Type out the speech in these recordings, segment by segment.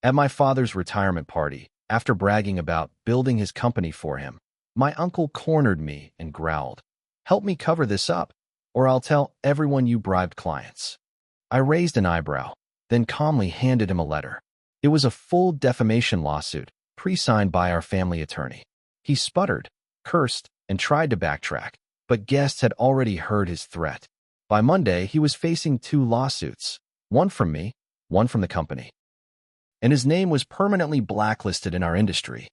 At my father's retirement party, after bragging about building his company for him, my uncle cornered me and growled, "Help me cover this up, or I'll tell everyone you bribed clients." I raised an eyebrow, then calmly handed him a letter. It was a full defamation lawsuit, pre-signed by our family attorney. He sputtered, cursed, and tried to backtrack, but guests had already heard his threat. By Monday, he was facing 2 lawsuits, one from me, one from the company. And his name was permanently blacklisted in our industry.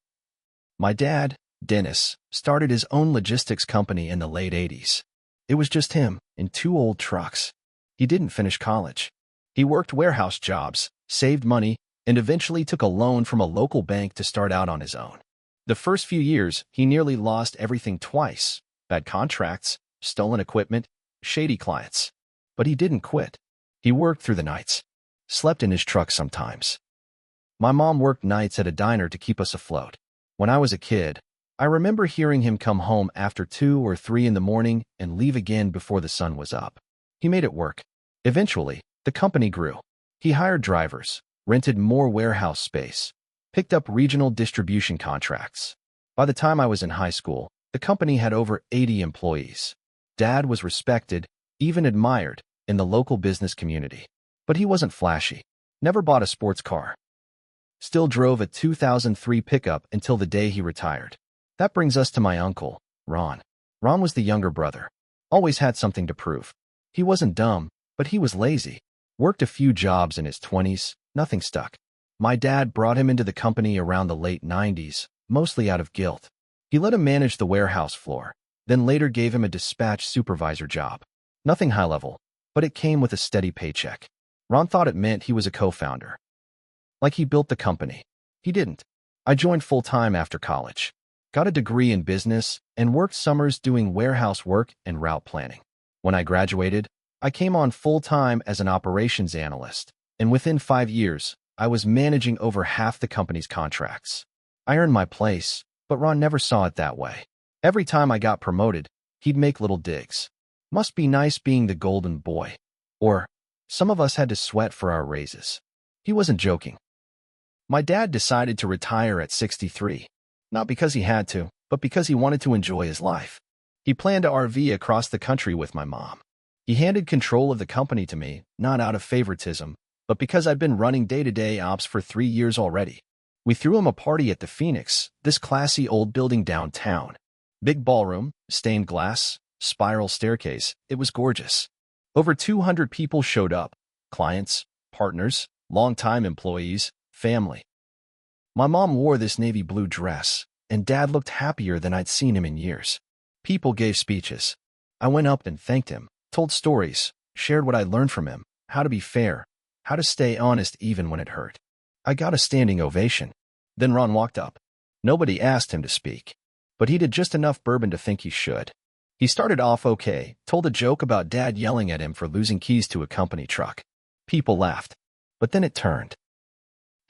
My dad, Dennis, started his own logistics company in the late 80s. It was just him in 2 old trucks. He didn't finish college. He worked warehouse jobs, saved money, and eventually took a loan from a local bank to start out on his own. The first few years, he nearly lost everything twice: bad contracts, stolen equipment, shady clients. But he didn't quit. He worked through the nights, slept in his truck sometimes. My mom worked nights at a diner to keep us afloat. When I was a kid, I remember hearing him come home after 2 or 3 in the morning and leave again before the sun was up. He made it work. Eventually, the company grew. He hired drivers, rented more warehouse space, picked up regional distribution contracts. By the time I was in high school, the company had over 80 employees. Dad was respected, even admired, in the local business community. But he wasn't flashy. Never bought a sports car. Still drove a 2003 pickup until the day he retired. That brings us to my uncle, Ron. Ron was the younger brother. Always had something to prove. He wasn't dumb, but he was lazy. Worked a few jobs in his 20s, nothing stuck. My dad brought him into the company around the late 90s, mostly out of guilt. He let him manage the warehouse floor, then later gave him a dispatch supervisor job. Nothing high level, but it came with a steady paycheck. Ron thought it meant he was a co-founder. Like he built the company. He didn't. I joined full-time after college. Got a degree in business and worked summers doing warehouse work and route planning. When I graduated, I came on full-time as an operations analyst, and within 5 years, I was managing over half the company's contracts. I earned my place, but Ron never saw it that way. Every time I got promoted, he'd make little digs. Must be nice being the golden boy. Or, some of us had to sweat for our raises. He wasn't joking. My dad decided to retire at 63. Not because he had to, but because he wanted to enjoy his life. He planned to RV across the country with my mom. He handed control of the company to me, not out of favoritism, but because I'd been running day-to-day ops for 3 years already. We threw him a party at the Phoenix, this classy old building downtown. Big ballroom, stained glass, spiral staircase. It was gorgeous. Over 200 people showed up. Clients, partners, longtime employees, family. My mom wore this navy blue dress, and Dad looked happier than I'd seen him in years. People gave speeches. I went up and thanked him, told stories, shared what I learned from him, how to be fair, how to stay honest even when it hurt. I got a standing ovation. Then Ron walked up. Nobody asked him to speak, but he did just enough bourbon to think he should. He started off okay, told a joke about Dad yelling at him for losing keys to a company truck. People laughed, but then it turned.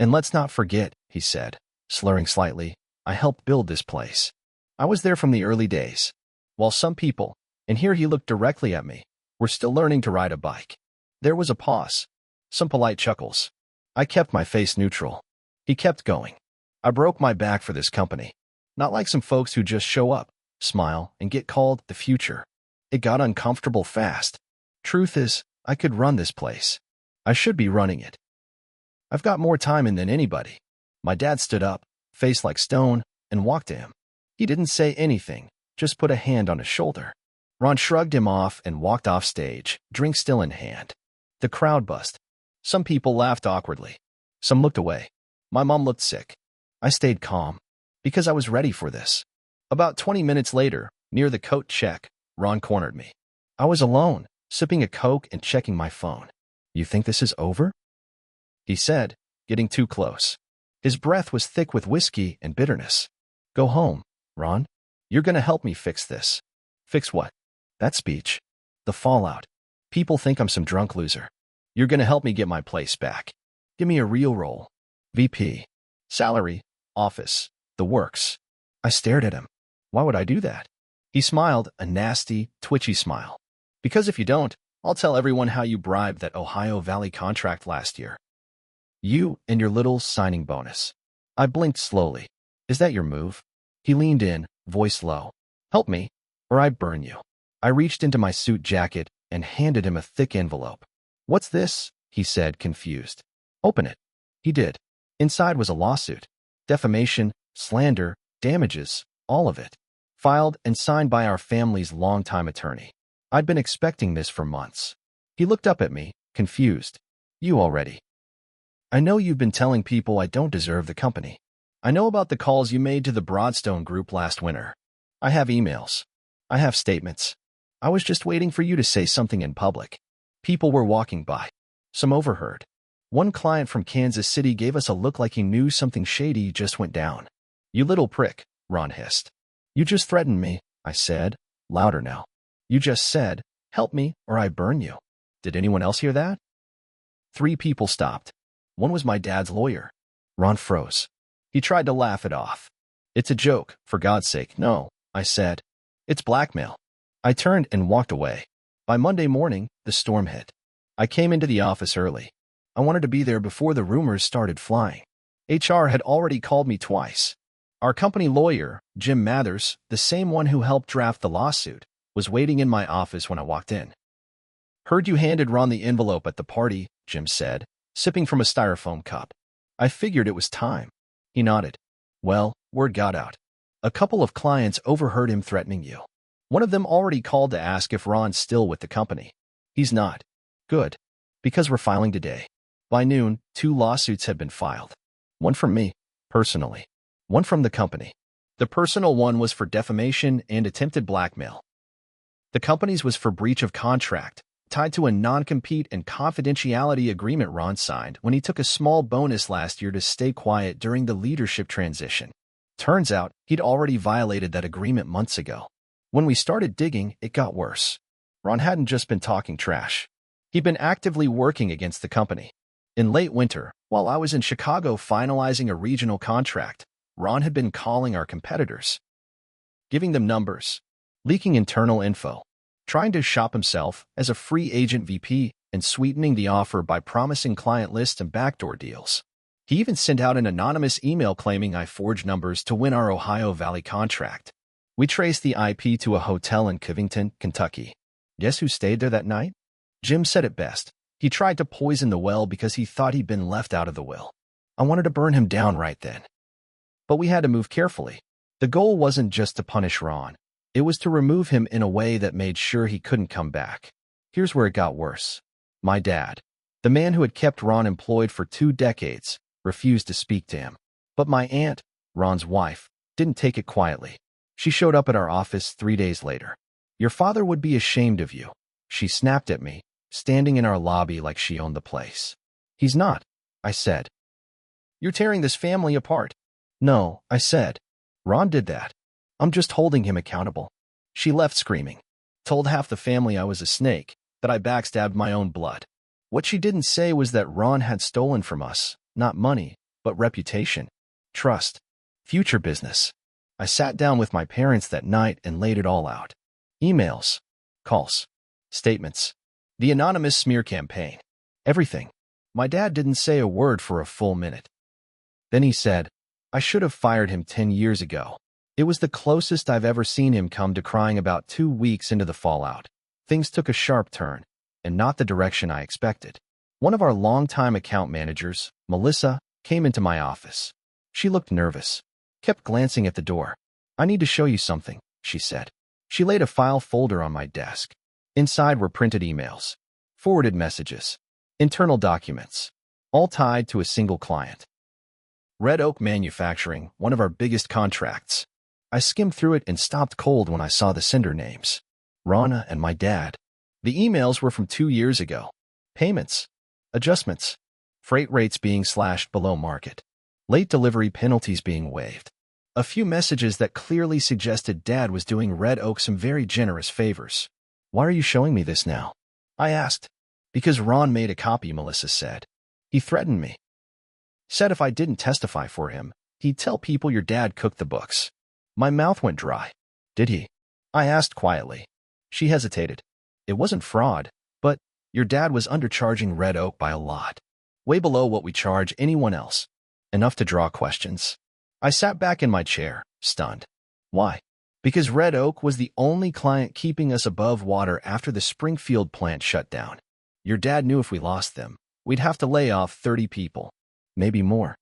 "And let's not forget," he said, slurring slightly, "I helped build this place. I was there from the early days. While some people," and here he looked directly at me, "were still learning to ride a bike." There was a pause. Some polite chuckles. I kept my face neutral. He kept going. "I broke my back for this company. Not like some folks who just show up, smile, and get called the future. It got uncomfortable fast. Truth is, I could run this place. I should be running it. I've got more time in than anybody." My dad stood up, face like stone, and walked to him. He didn't say anything, just put a hand on his shoulder. Ron shrugged him off and walked off stage, drink still in hand. The crowd buzzed. Some people laughed awkwardly. Some looked away. My mom looked sick. I stayed calm, because I was ready for this. About 20 minutes later, near the coat check, Ron cornered me. I was alone, sipping a Coke and checking my phone. "You think this is over?" he said, getting too close. His breath was thick with whiskey and bitterness. "Go home, Ron. You're gonna help me fix this." "Fix what?" "That speech. The fallout. People think I'm some drunk loser. You're gonna help me get my place back. Give me a real role. VP. Salary. Office. The works." I stared at him. Why would I do that? He smiled, a nasty, twitchy smile. "Because if you don't, I'll tell everyone how you bribed that Ohio Valley contract last year." You and your little signing bonus. I blinked slowly. Is that your move? He leaned in, voice low. Help me, or I burn you. I reached into my suit jacket and handed him a thick envelope. What's this? He said, confused. Open it. He did. Inside was a lawsuit. Defamation, slander, damages, all of it. Filed and signed by our family's longtime attorney. I'd been expecting this for months. He looked up at me, confused. You already. I know you've been telling people I don't deserve the company. I know about the calls you made to the Broadstone group last winter. I have emails. I have statements. I was just waiting for you to say something in public. People were walking by. Some overheard. One client from Kansas City gave us a look like he knew something shady just went down. You little prick, Ron hissed. You just threatened me, I said, louder now. You just said, help me or I burn you. Did anyone else hear that? 3 people stopped. One was my dad's lawyer. Ron froze. He tried to laugh it off. It's a joke, for God's sake, no, I said. It's blackmail. I turned and walked away. By Monday morning, the storm hit. I came into the office early. I wanted to be there before the rumors started flying. HR had already called me twice. Our company lawyer, Jim Mathers, the same one who helped draft the lawsuit, was waiting in my office when I walked in. Heard you handed Ron the envelope at the party, Jim said, sipping from a styrofoam cup. I figured it was time. He nodded. Well, word got out. A couple of clients overheard him threatening you. One of them already called to ask if Ron's still with the company. He's not. Good. Because we're filing today. By noon, 2 lawsuits had been filed. One from me, personally. One from the company. The personal one was for defamation and attempted blackmail. The company's was for breach of contract, tied to a non-compete and confidentiality agreement Ron signed when he took a small bonus last year to stay quiet during the leadership transition. Turns out, he'd already violated that agreement months ago. When we started digging, it got worse. Ron hadn't just been talking trash. He'd been actively working against the company. In late winter, while I was in Chicago finalizing a regional contract, Ron had been calling our competitors, giving them numbers, leaking internal info, trying to shop himself as a free agent VP and sweetening the offer by promising client lists and backdoor deals. He even sent out an anonymous email claiming I forged numbers to win our Ohio Valley contract. We traced the IP to a hotel in Covington, Kentucky. Guess who stayed there that night? Jim said it best. He tried to poison the well because he thought he'd been left out of the will. I wanted to burn him down right then. But we had to move carefully. The goal wasn't just to punish Ron. It was to remove him in a way that made sure he couldn't come back. Here's where it got worse. My dad, the man who had kept Ron employed for 2 decades, refused to speak to him. But my aunt, Ron's wife, didn't take it quietly. She showed up at our office 3 days later. Your father would be ashamed of you, she snapped at me, standing in our lobby like she owned the place. He's not, I said. You're tearing this family apart. No, I said. Ron did that. I'm just holding him accountable. She left screaming. Told half the family I was a snake, that I backstabbed my own blood. What she didn't say was that Ron had stolen from us, not money, but reputation, trust, future business. I sat down with my parents that night and laid it all out. Emails, calls, statements, the anonymous smear campaign, everything. My dad didn't say a word for a full minute. Then he said, I should have fired him 10 years ago. It was the closest I've ever seen him come to crying about 2 weeks into the fallout. Things took a sharp turn, and not the direction I expected. One of our longtime account managers, Melissa, came into my office. She looked nervous, kept glancing at the door. I need to show you something, she said. She laid a file folder on my desk. Inside were printed emails, forwarded messages, internal documents, all tied to a single client. Red Oak Manufacturing, one of our biggest contracts. I skimmed through it and stopped cold when I saw the sender names. Rana and my dad. The emails were from 2 years ago. Payments, adjustments, freight rates being slashed below market, late delivery penalties being waived. A few messages that clearly suggested Dad was doing Red Oak some very generous favors. Why are you showing me this now? I asked. Because Ron made a copy, Melissa said. He threatened me. Said if I didn't testify for him, he'd tell people your dad cooked the books. My mouth went dry. Did he? I asked quietly. She hesitated. It wasn't fraud, but your dad was undercharging Red Oak by a lot. way below what we charge anyone else. Enough to draw questions. I sat back in my chair, stunned. Why? Because Red Oak was the only client keeping us above water after the Springfield plant shut down. Your dad knew if we lost them, we'd have to lay off 30 people, maybe more.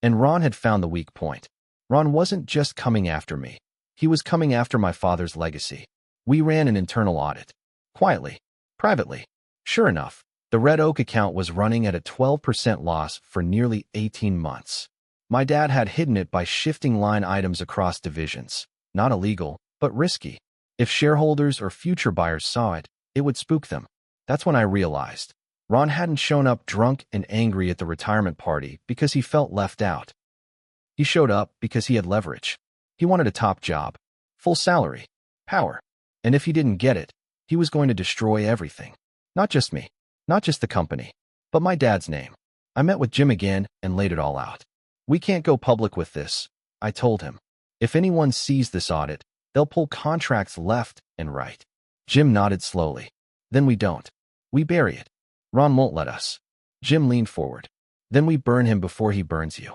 And Ron had found the weak point. Ron wasn't just coming after me. He was coming after my father's legacy. We ran an internal audit. Quietly. Privately. Sure enough, the Red Oak account was running at a 12% loss for nearly 18 months. My dad had hidden it by shifting line items across divisions. Not illegal, but risky. If shareholders or future buyers saw it, it would spook them. That's when I realized. Ron hadn't shown up drunk and angry at the retirement party because he felt left out. He showed up because he had leverage. He wanted a top job, full salary, power. And if he didn't get it, he was going to destroy everything. Not just me, not just the company, but my dad's name. I met with Jim again and laid it all out. We can't go public with this, I told him. If anyone sees this audit, they'll pull contracts left and right. Jim nodded slowly. Then we don't. We bury it. Ron won't let us. Jim leaned forward. Then we burn him before he burns you.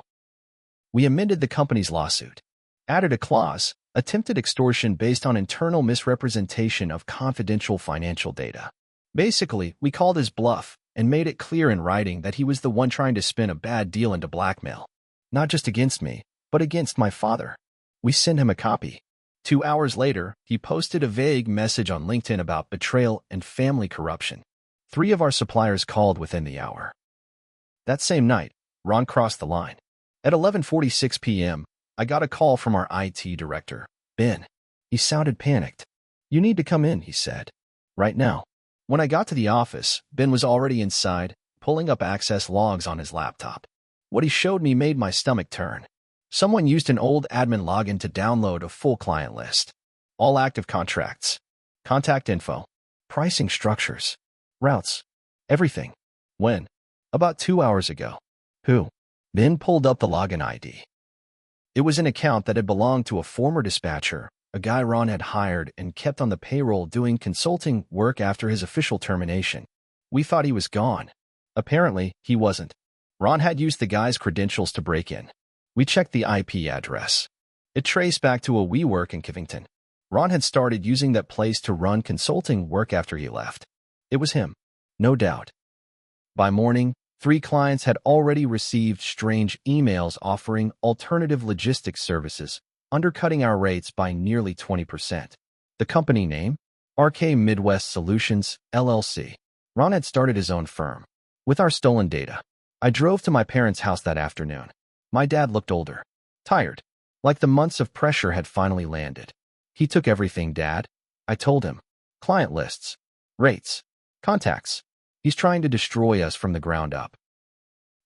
We amended the company's lawsuit. Added a clause, attempted extortion based on internal misrepresentation of confidential financial data. Basically, we called his bluff and made it clear in writing that he was the one trying to spin a bad deal into blackmail. Not just against me, but against my father. We sent him a copy. 2 hours later, he posted a vague message on LinkedIn about betrayal and family corruption. 3 of our suppliers called within the hour. That same night, Ron crossed the line. At 11:46 p.m., I got a call from our IT director, Ben. He sounded panicked. You need to come in, he said. Right now. When I got to the office, Ben was already inside, pulling up access logs on his laptop. What he showed me made my stomach turn. Someone used an old admin login to download a full client list. All active contracts, contact info, pricing structures, routes, everything. When? About 2 hours ago. Who? Ben pulled up the login ID. It was an account that had belonged to a former dispatcher, a guy Ron had hired and kept on the payroll doing consulting work after his official termination. We thought he was gone. Apparently, he wasn't. Ron had used the guy's credentials to break in. We checked the IP address. It traced back to a WeWork in Covington. Ron had started using that place to run consulting work after he left. It was him, no doubt. By morning, 3 clients had already received strange emails offering alternative logistics services, undercutting our rates by nearly 20%. The company name? RK Midwest Solutions, LLC. Ron had started his own firm. With our stolen data, I drove to my parents' house that afternoon. My dad looked older, tired, like the months of pressure had finally landed. He took everything, Dad. I told him. Client lists, rates, contacts. He's trying to destroy us from the ground up.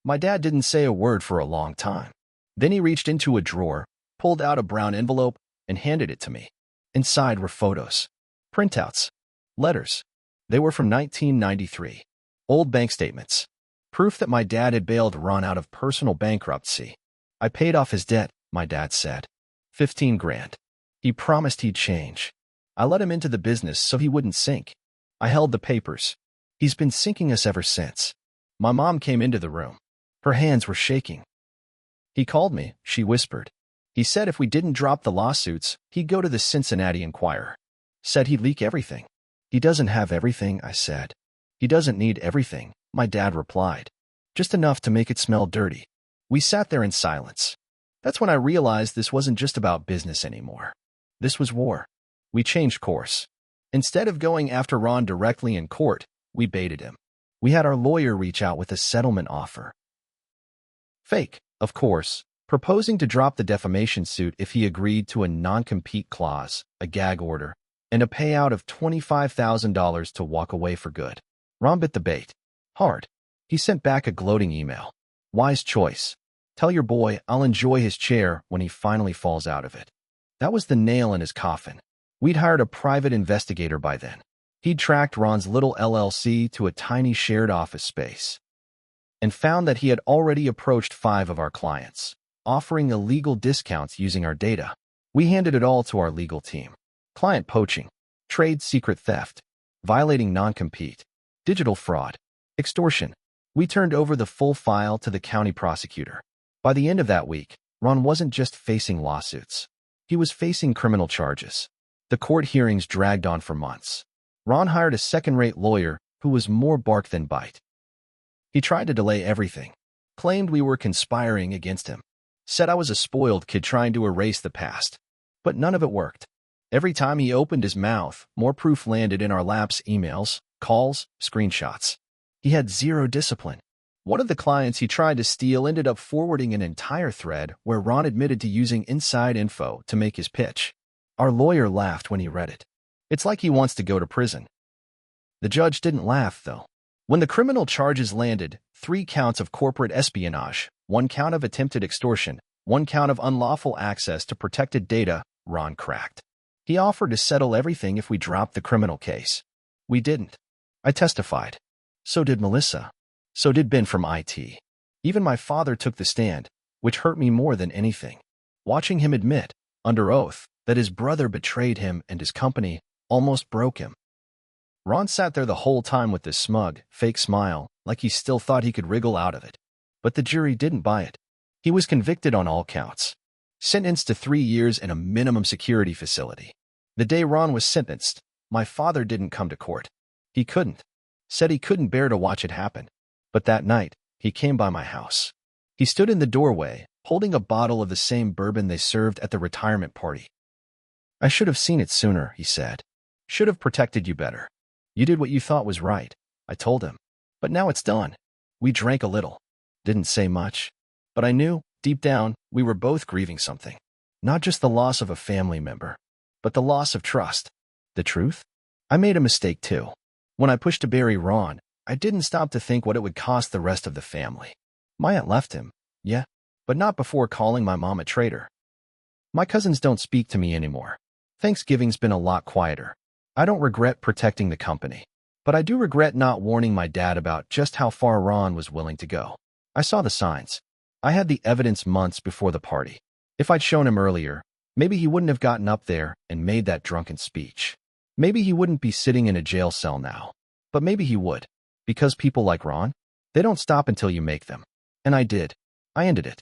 My dad didn't say a word for a long time. Then he reached into a drawer, pulled out a brown envelope, and handed it to me. Inside were photos, printouts, letters. They were from 1993. Old bank statements. Proof that my dad had bailed Ron out of personal bankruptcy. I paid off his debt, my dad said. 15 grand. He promised he'd change. I let him into the business so he wouldn't sink. I held the papers. He's been sinking us ever since. My mom came into the room. Her hands were shaking. He called me, she whispered. He said if we didn't drop the lawsuits, he'd go to the Cincinnati Enquirer. Said he'd leak everything. He doesn't have everything, I said. He doesn't need everything, my dad replied. Just enough to make it smell dirty. We sat there in silence. That's when I realized this wasn't just about business anymore. This was war. We changed course. Instead of going after Ron directly in court, we baited him. We had our lawyer reach out with a settlement offer. Fake, of course, proposing to drop the defamation suit if he agreed to a non-compete clause, a gag order, and a payout of $25,000 to walk away for good. Ron bit the bait. Hard. He sent back a gloating email. Wise choice. Tell your boy I'll enjoy his chair when he finally falls out of it. That was the nail in his coffin. We'd hired a private investigator by then. He'd tracked Ron's little LLC to a tiny shared office space and found that he had already approached 5 of our clients, offering illegal discounts using our data. We handed it all to our legal team. Client poaching, trade secret theft, violating non-compete, digital fraud, extortion. We turned over the full file to the county prosecutor. By the end of that week, Ron wasn't just facing lawsuits. He was facing criminal charges. The court hearings dragged on for months. Ron hired a second-rate lawyer who was more bark than bite. He tried to delay everything, claimed we were conspiring against him, said I was a spoiled kid trying to erase the past. But none of it worked. Every time he opened his mouth, more proof landed in our laps: emails, calls, screenshots. He had zero discipline. One of the clients he tried to steal ended up forwarding an entire thread where Ron admitted to using inside info to make his pitch. Our lawyer laughed when he read it. It's like he wants to go to prison. The judge didn't laugh, though. When the criminal charges landed, 3 counts of corporate espionage, 1 count of attempted extortion, 1 count of unlawful access to protected data, Ron cracked. He offered to settle everything if we dropped the criminal case. We didn't. I testified. So did Melissa. So did Ben from IT. Even my father took the stand, which hurt me more than anything. Watching him admit, under oath, that his brother betrayed him and his company almost broke him. Ron sat there the whole time with this smug, fake smile, like he still thought he could wriggle out of it. But the jury didn't buy it. He was convicted on all counts. Sentenced to 3 years in a minimum security facility. The day Ron was sentenced, my father didn't come to court. He couldn't. Said he couldn't bear to watch it happen. But that night, he came by my house. He stood in the doorway, holding a bottle of the same bourbon they served at the retirement party. I should have seen it sooner, he said. Should have protected you better. You did what you thought was right, I told him. But now it's done. We drank a little. Didn't say much. But I knew, deep down, we were both grieving something. Not just the loss of a family member, but the loss of trust. The truth? I made a mistake too. When I pushed to bury Ron, I didn't stop to think what it would cost the rest of the family. My aunt left him, yeah, but not before calling my mom a traitor. My cousins don't speak to me anymore. Thanksgiving's been a lot quieter. I don't regret protecting the company, but I do regret not warning my dad about just how far Ron was willing to go. I saw the signs. I had the evidence months before the party. If I'd shown him earlier, maybe he wouldn't have gotten up there and made that drunken speech. Maybe he wouldn't be sitting in a jail cell now. But maybe he would. Because people like Ron, they don't stop until you make them. And I did. I ended it.